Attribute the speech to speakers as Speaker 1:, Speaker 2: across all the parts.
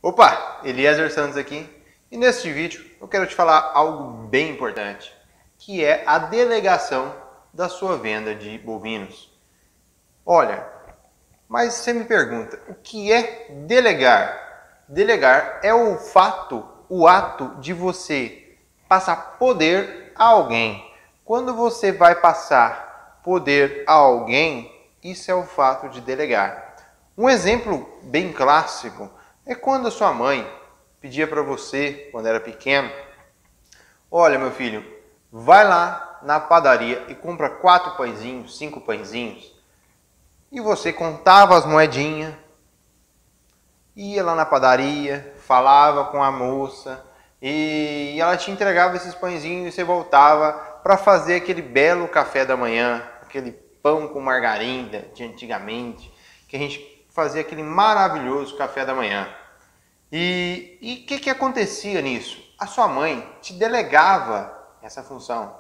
Speaker 1: Opa, Eliezer Santos aqui, e neste vídeo eu quero te falar algo bem importante, que é a delegação da sua venda de bovinos. Olha, mas você me pergunta, o que é delegar? Delegar é o ato de você passar poder a alguém. Quando você vai passar poder a alguém, isso é o fato de delegar. Um exemplo bem clássico é quando a sua mãe pedia para você, quando era pequeno, olha meu filho, vai lá na padaria e compra 4 pãezinhos, 5 pãezinhos. E você contava as moedinhas, ia lá na padaria, falava com a moça e ela te entregava esses pãezinhos e você voltava para fazer aquele belo café da manhã, aquele pão com margarina de antigamente, que a gente fazia aquele maravilhoso café da manhã. E o que acontecia nisso? A sua mãe te delegava essa função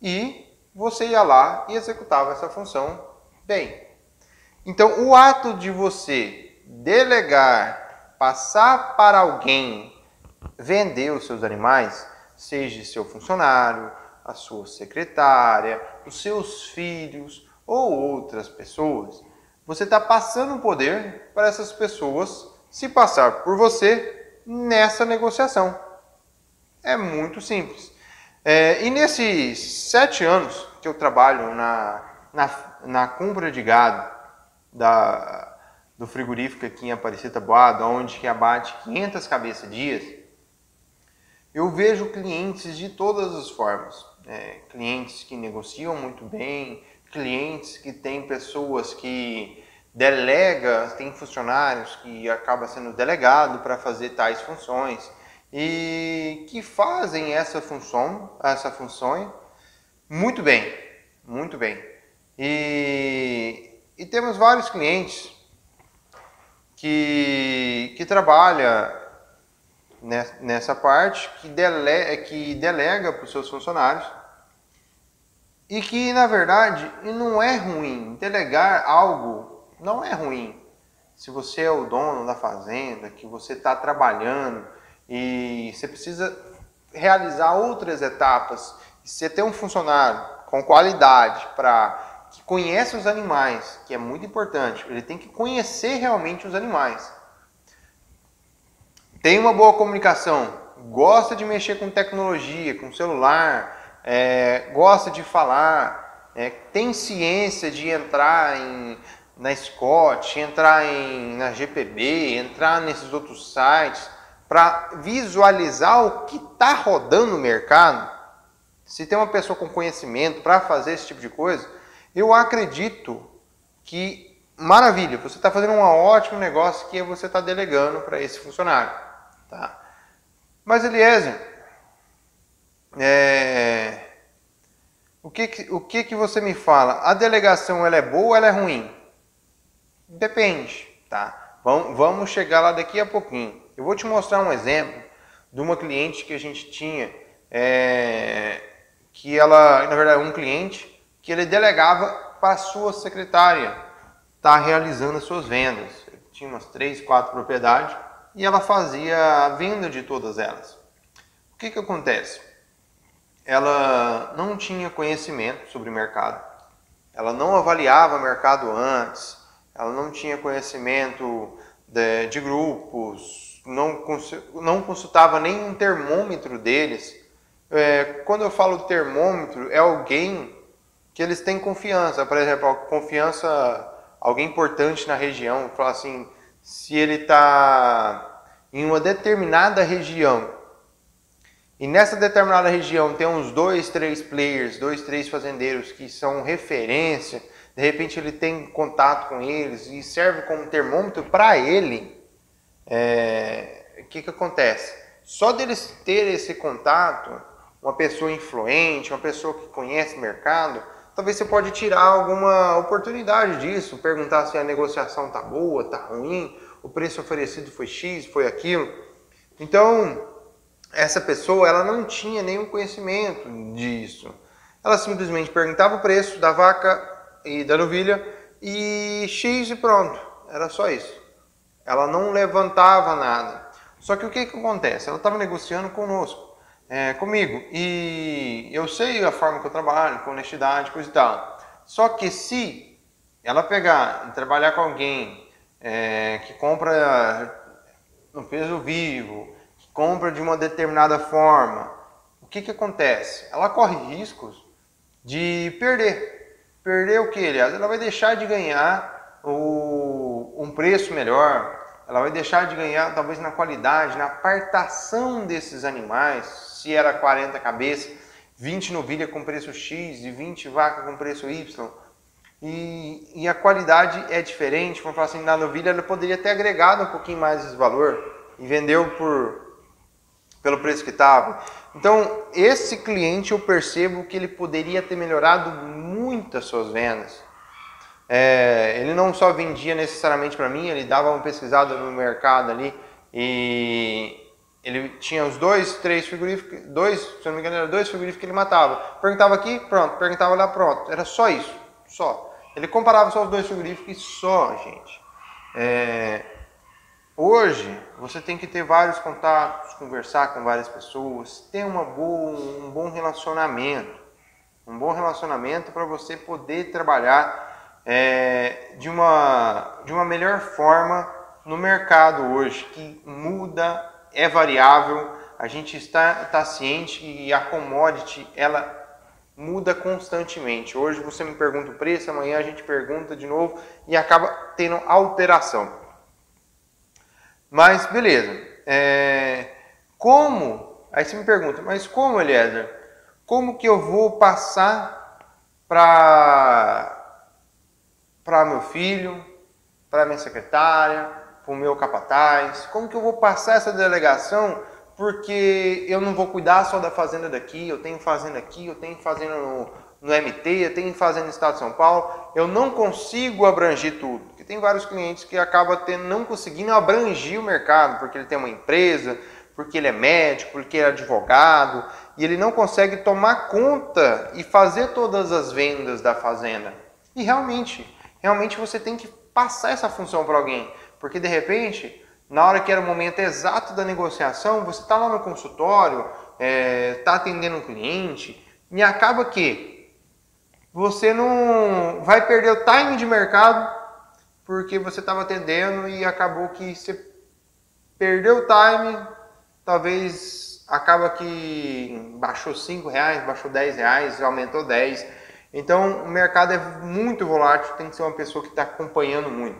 Speaker 1: e você ia lá e executava essa função bem. Então, o ato de você delegar, passar para alguém vender os seus animais, seja seu funcionário, a sua secretária, os seus filhos ou outras pessoas, você está passando o poder para essas pessoas se passar por você nessa negociação. É muito simples. E nesses 7 anos que eu trabalho na compra de gado do frigorífico aqui em Aparecida Boada, onde que abate 500 cabeças dias, eu vejo clientes de todas as formas. Clientes que negociam muito bem, clientes que têm pessoas que delega, tem funcionários que acaba sendo delegado para fazer tais funções e que fazem essa função muito bem, muito bem. E temos vários clientes que trabalham nessa parte, que delega para os seus funcionários e que, na verdade, não é ruim. Delegar algo não é ruim. Se você é o dono da fazenda, que você está trabalhando e você precisa realizar outras etapas, e você tem um funcionário com qualidade que conhece os animais, que é muito importante, ele tem que conhecer realmente os animais. Tem uma boa comunicação, gosta de mexer com tecnologia, com celular, gosta de falar, tem ciência de entrar na Scott, entrar na GPB, entrar nesses outros sites para visualizar o que está rodando no mercado. Se tem uma pessoa com conhecimento para fazer esse tipo de coisa, eu acredito que, maravilha, você está fazendo um ótimo negócio que você está delegando para esse funcionário. Tá? Mas, Eliezer, o que você me fala? A delegação ela é boa ou ela é ruim? Depende, tá? Vamos chegar lá daqui a pouquinho. Eu vou te mostrar um exemplo de uma cliente que a gente tinha, que ela, na verdade, um cliente que ele delegava para a sua secretária estar realizando as suas vendas. Ele tinha umas 3, 4 propriedades e ela fazia a venda de todas elas. O que acontece? Ela não tinha conhecimento sobre o mercado, ela não avaliava o mercado antes, ela não tinha conhecimento de grupos, não consultava nem um termômetro deles. Quando eu falo termômetro, é alguém que eles têm confiança, por exemplo, alguém importante na região, fala assim, se ele está em uma determinada região e nessa determinada região tem uns 2, 3 players, 2, 3 fazendeiros que são referência, de repente ele tem contato com eles e serve como termômetro para ele, o que acontece? Só deles ter esse contato, uma pessoa influente, uma pessoa que conhece o mercado, talvez você pode tirar alguma oportunidade disso, perguntar se a negociação está boa, está ruim, o preço oferecido foi X, foi aquilo. Então, essa pessoa ela não tinha nenhum conhecimento disso. Ela simplesmente perguntava o preço da vaca e da novilha e X e pronto. Era só isso. ela não levantava nada. Só que o que acontece? Ela estava negociando conosco, comigo, e eu sei a forma que eu trabalho, com honestidade, coisa e tal. Só que se ela pegar e trabalhar com alguém que compra no peso vivo, que compra de uma determinada forma, o que acontece? Ela corre riscos de perder. Perder o que, aliás? Ela vai deixar de ganhar um preço melhor, ela vai deixar de ganhar talvez na qualidade, na apartação desses animais, se era 40 cabeças, 20 novilha com preço X e 20 vaca com preço Y. E a qualidade é diferente. Vamos falar assim, na novilha ela poderia ter agregado um pouquinho mais esse valor e vendeu pelo preço que estava. Então, esse cliente eu percebo que ele poderia ter melhorado muito as suas vendas. Ele não só vendia necessariamente para mim, ele dava uma pesquisada no mercado ali e ele tinha os três frigoríficos, se não me engano, eram 2 frigoríficos que ele matava. Perguntava aqui, pronto, perguntava lá, pronto. Era só isso, só. Ele comparava só os 2 frigoríficos e só, gente. Hoje, você tem que ter vários contatos, conversar com várias pessoas, ter um bom relacionamento. Um bom relacionamento para você poder trabalhar de uma melhor forma no mercado hoje, que muda, é variável, a gente está ciente que a commodity, ela muda constantemente. Hoje você me pergunta o preço, amanhã a gente pergunta de novo e acaba tendo alteração. Mas beleza, aí você me pergunta, mas como, Eliezer? Como que eu vou passar para meu filho, para minha secretária, para o meu capataz? Como que eu vou passar essa delegação? Porque eu não vou cuidar só da fazenda daqui, eu tenho fazenda aqui, eu tenho fazenda no MT, eu tenho fazenda no estado de São Paulo, eu não consigo abranger tudo. Porque tem vários clientes que acabam não conseguindo abranger o mercado, porque ele tem uma empresa, porque ele é médico, porque ele é advogado, e ele não consegue tomar conta e fazer todas as vendas da fazenda. E realmente você tem que passar essa função para alguém, porque de repente, na hora que era o momento exato da negociação, você está lá no consultório, está atendendo um cliente, e acaba que você não vai perder o time de mercado, porque você estava atendendo e acabou que você perdeu o time, talvez acaba que baixou R$5, baixou R$10, aumentou 10. Então o mercado é muito volátil, tem que ser uma pessoa que está acompanhando muito.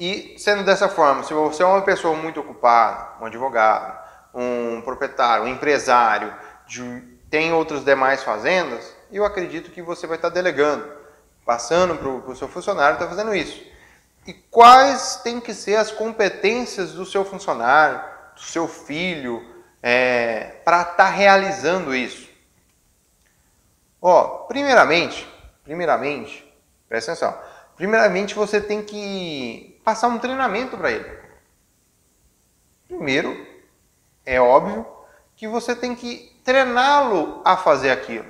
Speaker 1: E sendo dessa forma, se você é uma pessoa muito ocupada, um advogado, um proprietário, um empresário, tem outras demais fazendas, eu acredito que você vai estar delegando, passando para o seu funcionário estar fazendo isso. E quais tem que ser as competências do seu funcionário, do seu filho, para estar realizando isso? Primeiramente, presta atenção. Primeiramente, você tem que passar um treinamento para ele. Primeiro, é óbvio que você tem que treiná-lo a fazer aquilo.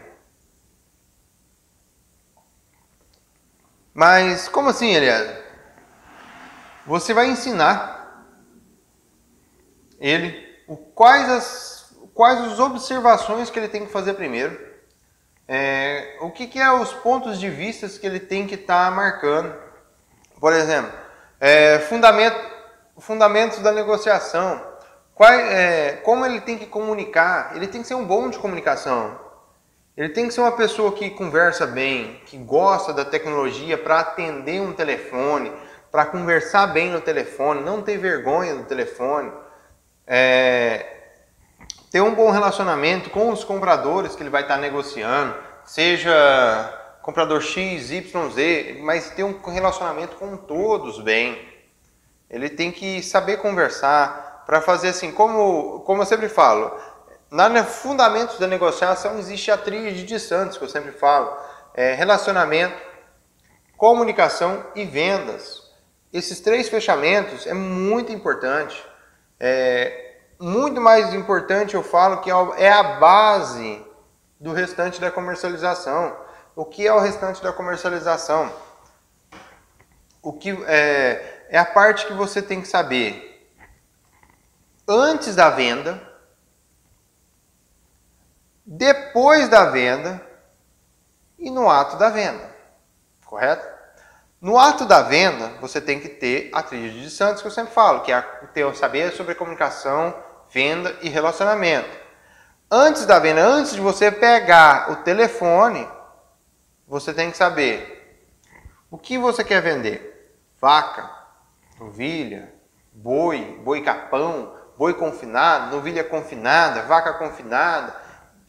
Speaker 1: Mas como assim, Elias? Você vai ensinar ele quais as observações que ele tem que fazer primeiro, o que é os pontos de vista que ele tem que estar marcando. Por exemplo, fundamentos da negociação, como ele tem que comunicar. Ele tem que ser um bom de comunicação. Ele tem que ser uma pessoa que conversa bem, que gosta da tecnologia para atender um telefone, para conversar bem no telefone, não ter vergonha no telefone, ter um bom relacionamento com os compradores que ele vai estar negociando, seja comprador X, Y, Z, mas ter um relacionamento com todos bem. Ele tem que saber conversar para fazer assim, como eu sempre falo, fundamentos da negociação existe a tríade de Santos, que eu sempre falo, relacionamento, comunicação e vendas. Esses 3 fechamentos é muito importante, muito mais importante, eu falo que é a base do restante da comercialização. O que é o restante da comercialização? é a parte que você tem que saber antes da venda, depois da venda e no ato da venda, correto? No ato da venda, você tem que ter a tríade de Santos, que eu sempre falo, que é ter o saber sobre comunicação, venda e relacionamento. Antes da venda, antes de você pegar o telefone, você tem que saber o que você quer vender. Vaca, novilha, boi, boi capão, boi confinado, novilha confinada, vaca confinada,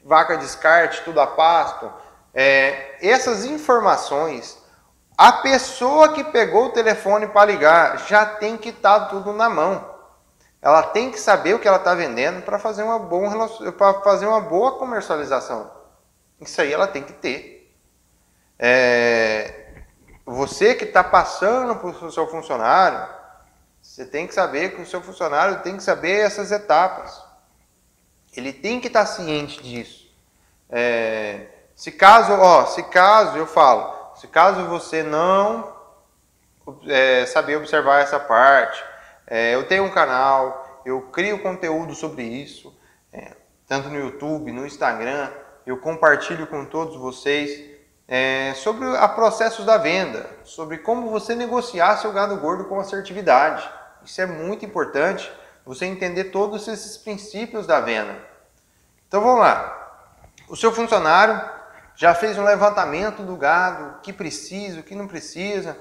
Speaker 1: vaca descarte, tudo a pasto. Essas informações, a pessoa que pegou o telefone para ligar já tem que estar tudo na mão. Ela tem que saber o que ela está vendendo para fazer uma boa comercialização. Isso aí ela tem que ter. Você que está passando para o seu funcionário, você tem que saber que o seu funcionário tem que saber essas etapas. Ele tem que estar ciente disso. Se caso você não saber observar essa parte, eu tenho um canal, eu crio conteúdo sobre isso, tanto no YouTube, no Instagram, eu compartilho com todos vocês sobre os processos da venda, sobre como você negociar seu gado gordo com assertividade. Isso é muito importante, você entender todos esses princípios da venda. Então vamos lá. O seu funcionário já fez um levantamento do gado, o que precisa, o que não precisa,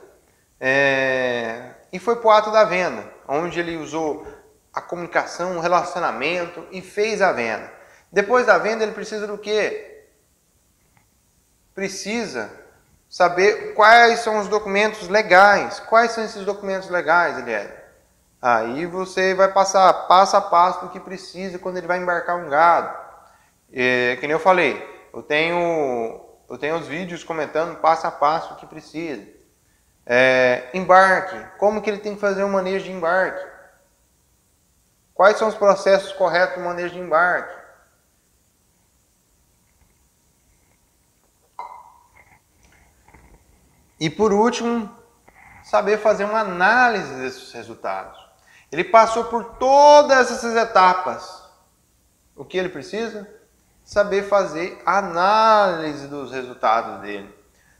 Speaker 1: e foi para o ato da venda, onde ele usou a comunicação, o relacionamento e fez a venda. Depois da venda ele precisa do quê? Precisa saber quais são os documentos legais. Quais são esses documentos legais, Eliézer? Aí você vai passar passo a passo do que precisa quando ele vai embarcar um gado. Que nem eu falei, eu tenho os vídeos comentando passo a passo o que precisa. Embarque, como que ele tem que fazer um manejo de embarque? Quais são os processos corretos do manejo de embarque? E por último, saber fazer uma análise desses resultados. Ele passou por todas essas etapas. O que ele precisa? Saber fazer análise dos resultados dele.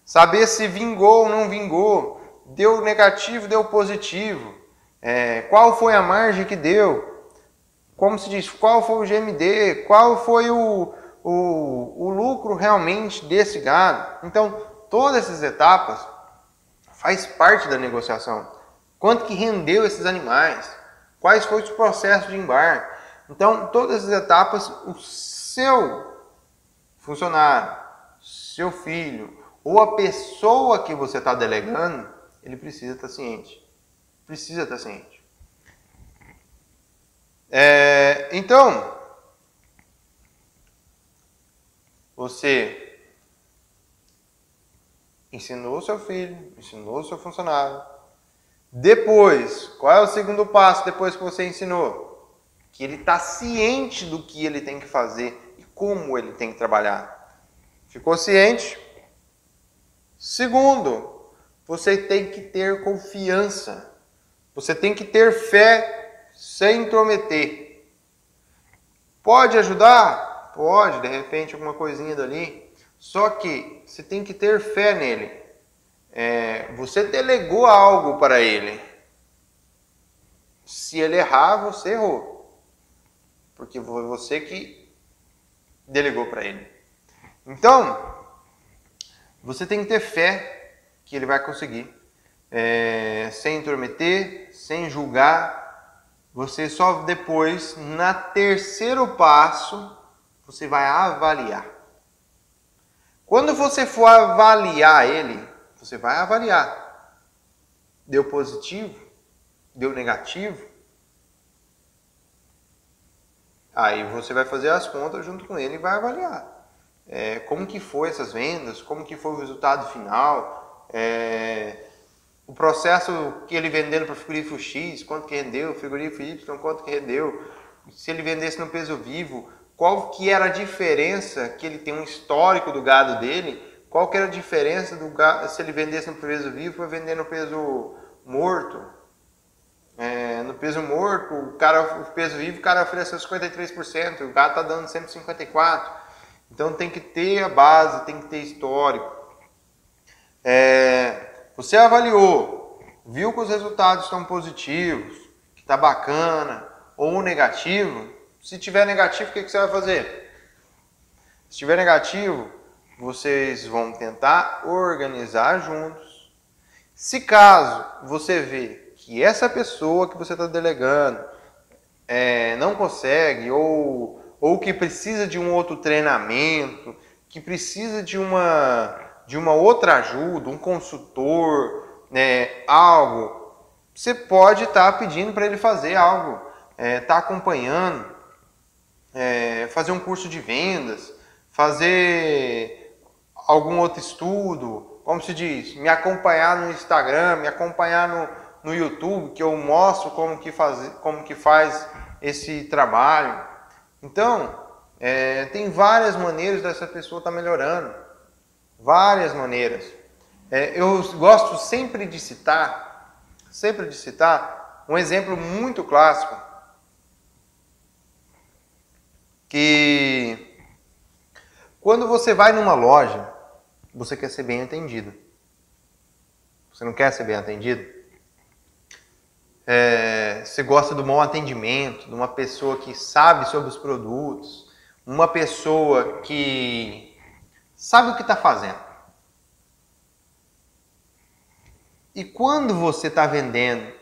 Speaker 1: Saber se vingou ou não vingou. Deu negativo, deu positivo. Qual foi a margem que deu? Como se diz, qual foi o GMD? Qual foi o lucro realmente desse gado? Então, todas essas etapas faz parte da negociação. Quanto que rendeu esses animais? Quais foram os processos de embarque? Então, todas essas etapas, o seu funcionário, seu filho ou a pessoa que você está delegando, ele precisa estar ciente. Precisa estar ciente. Então, você ensinou seu filho, ensinou seu funcionário. Depois, qual é o segundo passo depois que você ensinou? Que ele está ciente do que ele tem que fazer e como ele tem que trabalhar. Ficou ciente? Segundo, você tem que ter confiança. Você tem que ter fé sem intrometer. Pode ajudar? Pode, de repente alguma coisinha dali. Só que você tem que ter fé nele. Você delegou algo para ele. Se ele errar, você errou. Porque foi você que delegou para ele. Então, você tem que ter fé que ele vai conseguir. Sem intrometer, sem julgar. Você só depois, na terceiro passo, você vai avaliar. Quando você for avaliar ele, você vai avaliar. Deu positivo? Deu negativo? Aí você vai fazer as contas junto com ele e vai avaliar. Como que foi essas vendas? Como que foi o resultado final? O processo que ele vendendo para o frigorífico X, quanto que rendeu, o frigorífico Y, quanto que rendeu, se ele vendesse no peso vivo, qual que era a diferença, que ele tem um histórico do gado dele, qual que era a diferença do gado, se ele vendesse no peso vivo para vender no peso morto. No peso morto, o peso vivo, o cara ofereceu 53%, o gado está dando 154%. Então tem que ter a base, tem que ter histórico. Você avaliou, viu que os resultados estão positivos, que está bacana, ou negativo. Se tiver negativo, o que você vai fazer? Se tiver negativo, vocês vão tentar organizar juntos. Se caso você vê que essa pessoa que você está delegando não consegue, ou que precisa de um outro treinamento, que precisa de uma outra ajuda, um consultor, algo, você pode estar pedindo para ele fazer algo, estar acompanhando, fazer um curso de vendas, fazer algum outro estudo, como se diz, me acompanhar no Instagram, me acompanhar no YouTube, que eu mostro como que faz esse trabalho. Então, tem várias maneiras dessa pessoa estar melhorando. Várias maneiras. Eu gosto sempre de citar um exemplo muito clássico, que quando você vai numa loja, você quer ser bem atendido. Você não quer ser bem atendido? Você gosta do bom atendimento, de uma pessoa que sabe sobre os produtos, uma pessoa que sabe o que está fazendo. E quando você está vendendo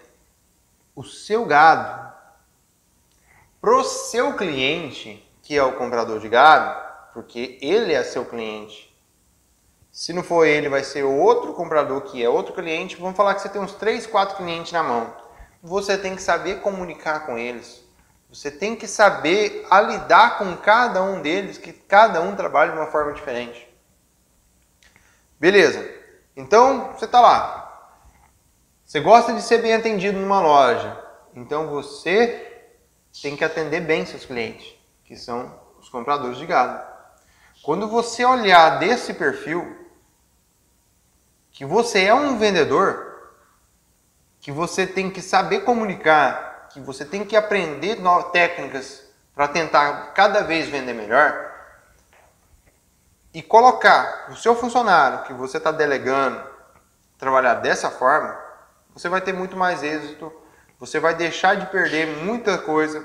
Speaker 1: o seu gado para o seu cliente, que é o comprador de gado, porque ele é seu cliente. Se não for ele, vai ser outro comprador que é outro cliente. Vamos falar que você tem uns 3, 4 clientes na mão. Você tem que saber comunicar com eles. Você tem que saber lidar com cada um deles, que cada um trabalha de uma forma diferente. Beleza. Então, você está lá. Você gosta de ser bem atendido numa loja. Então, você tem que atender bem seus clientes, que são os compradores de gado. Quando você olhar desse perfil, que você é um vendedor, que você tem que saber comunicar, que você tem que aprender novas técnicas para tentar cada vez vender melhor, e colocar o seu funcionário que você está delegando trabalhar dessa forma, você vai ter muito mais êxito, você vai deixar de perder muita coisa,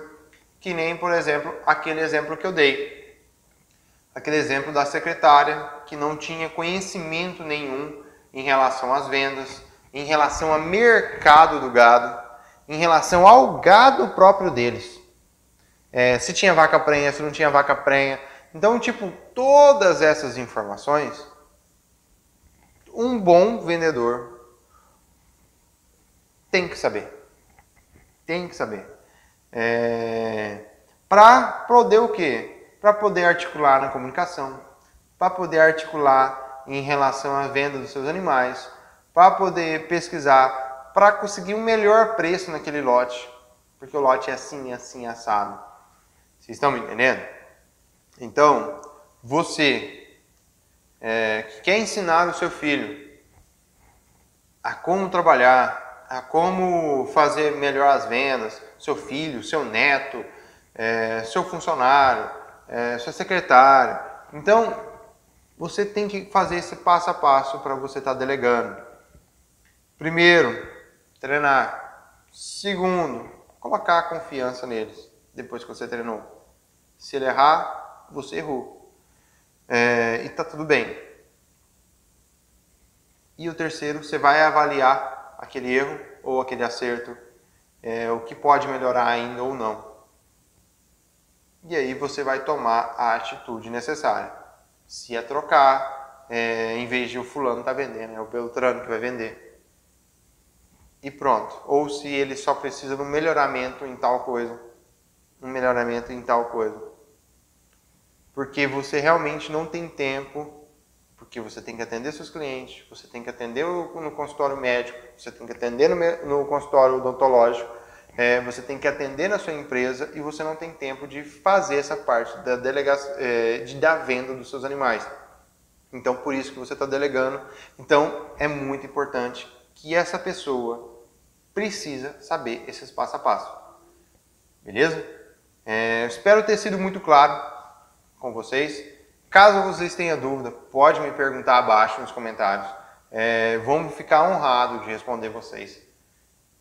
Speaker 1: que nem, por exemplo, aquele exemplo que eu dei. Aquele exemplo da secretária que não tinha conhecimento nenhum em relação às vendas, em relação ao mercado do gado, em relação ao gado próprio deles. Se tinha vaca prenha, se não tinha vaca prenha. Então, todas essas informações, um bom vendedor tem que saber. Tem que saber. Para poder o quê? Para poder articular na comunicação, para poder articular em relação à venda dos seus animais, para poder pesquisar, para conseguir um melhor preço naquele lote, porque o lote é assim, assim, assado. Vocês estão me entendendo? Então, você que quer ensinar o seu filho a como trabalhar, a como fazer melhor as vendas, seu filho, seu neto, seu funcionário, sua secretária. Então, você tem que fazer esse passo a passo para você estar delegando. Primeiro, treinar. Segundo, colocar confiança neles depois que você treinou. Se ele errar, você errou. E está tudo bem. E o terceiro, você vai avaliar aquele erro ou aquele acerto, o que pode melhorar ainda ou não. E aí você vai tomar a atitude necessária. Se é trocar, em vez de o fulano estar vendendo, é o Beltrano que vai vender. E pronto. Ou se ele só precisa de um melhoramento em tal coisa. Porque você realmente não tem tempo, porque você tem que atender seus clientes, você tem que atender no consultório médico, você tem que atender no consultório odontológico, você tem que atender na sua empresa e você não tem tempo de fazer essa parte da venda dos seus animais. Então, por isso que você está delegando. Então, é muito importante que essa pessoa precisa saber esses passo a passo. Beleza? Espero ter sido muito claro com vocês. Caso vocês tenham dúvida, pode me perguntar abaixo nos comentários. Vamos ficar honrados de responder vocês.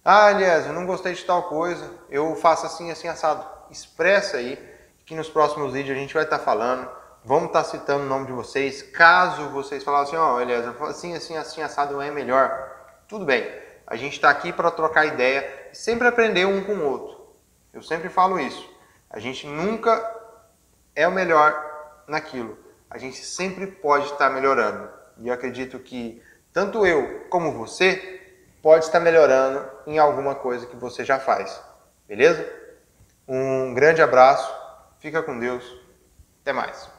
Speaker 1: Aliás, eu não gostei de tal coisa, eu faço assim, assim, assado. Expressa aí, que nos próximos vídeos a gente vai estar falando. Vamos estar citando o nome de vocês. Caso vocês falarem assim, aliás, assim, assim, assim, assado é melhor. Tudo bem, a gente está aqui para trocar ideia e sempre aprender um com o outro. Eu sempre falo isso. A gente nunca é o melhor naquilo. A gente sempre pode estar melhorando. E eu acredito que tanto eu como você pode estar melhorando em alguma coisa que você já faz. Beleza? Um grande abraço. Fica com Deus. Até mais.